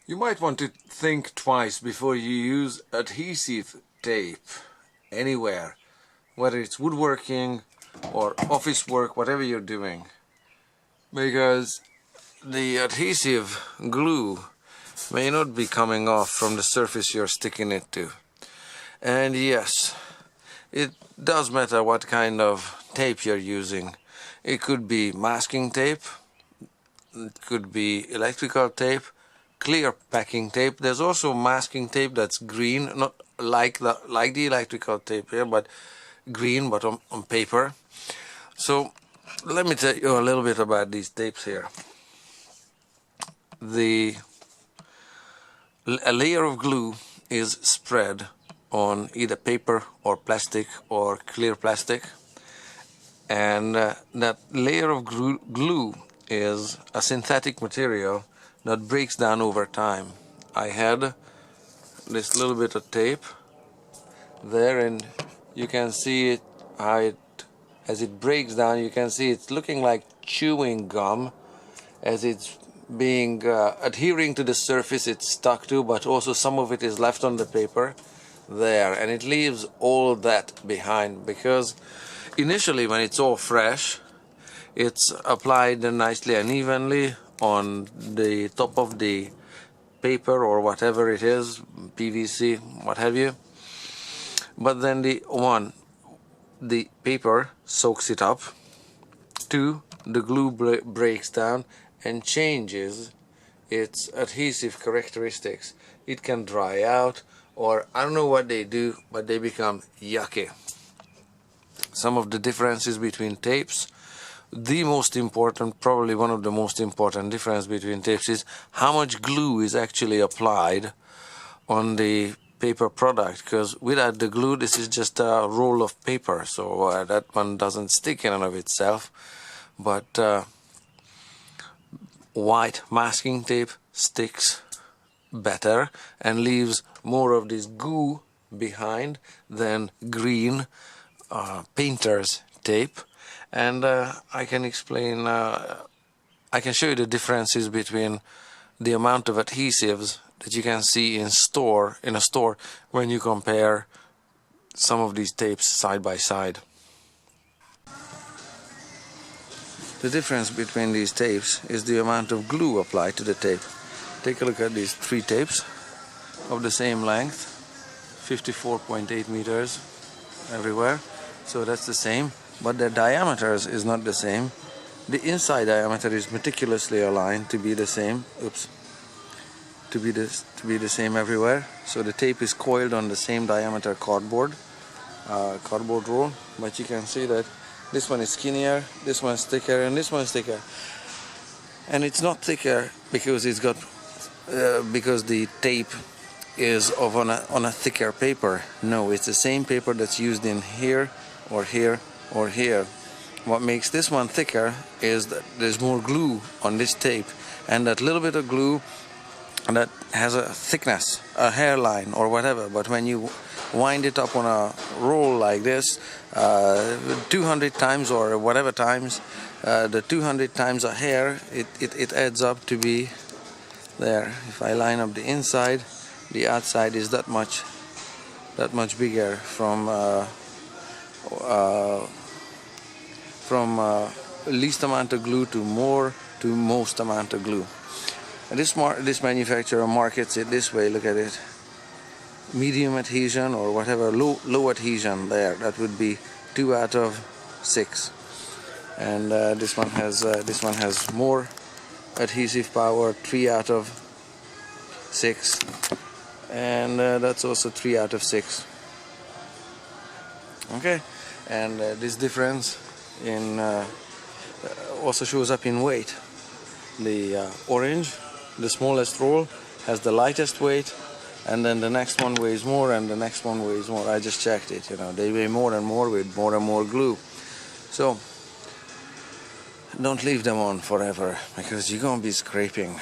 You might want to think twice before you use adhesive tape anywhere, whether it's woodworking or office work, whatever you're doing, because the adhesive glue may not be coming off from the surface you're sticking it to. And yes, it does matter what kind of tape you're using. It could be masking tape, it could be electrical tape, clear packing tape. There's also masking tape that's green, not like the electrical tape here, but green, but on paper. So let me tell you a little bit about these tapes here. A layer of glue is spread on either paper or plastic or clear plastic, and that layer of glue is a synthetic material that breaks down over time. I had this little bit of tape there, and you can see it, as it breaks down, you can see it's looking like chewing gum as it's being adhering to the surface it's stuck to, but also some of it is left on the paper there, and it leaves all that behind, because initially when it's all fresh it's applied nicely and evenly on the top of the paper or whatever it is, PVC, what have you. But then the paper soaks it up, the glue breaks down and changes its adhesive characteristics. It can dry out, or I don't know what they do, but they become yucky. Some of the differences between tapes, the most important, probably one of the most important difference between tapes is how much glue is actually applied on the paper product, because without the glue this is just a roll of paper, so that one doesn't stick in and of itself. But white masking tape sticks better and leaves more of this goo behind than green painter's tape. And I can explain, I can show you the differences between the amount of adhesives that you can see in a store when you compare some of these tapes side by side. The difference between these tapes is the amount of glue applied to the tape. Take a look at these three tapes of the same length, 54.8 meters everywhere, so that's the same. But their diameters is not the same. The inside diameter is meticulously aligned to be the same. To be the same everywhere. So the tape is coiled on the same diameter cardboard roll. But you can see that this one is skinnier, this one's thicker, and this one's thicker. And it's not thicker because it's got because the tape is on a thicker paper. No, it's the same paper that's used in here or here or here. What makes this one thicker is that there's more glue on this tape, and that little bit of glue that has a thickness, a hairline or whatever, but when you wind it up on a roll like this 200 times or whatever times, the 200 times a hair, it adds up to be there. If I line up the inside, the outside is that much bigger from least amount of glue to most amount of glue. And this manufacturer markets it this way. Look at it, medium adhesion or whatever, low adhesion there. That would be 2 out of 6, and this one has more adhesive power, 3 out of 6, and that's also 3 out of 6. Okay, and this difference in also shows up in weight. The orange, the smallest roll, has the lightest weight, and then the next one weighs more, and the next one weighs more. I just checked it, they weigh more and more with more and more glue. So don't leave them on forever, because you're gonna be scraping.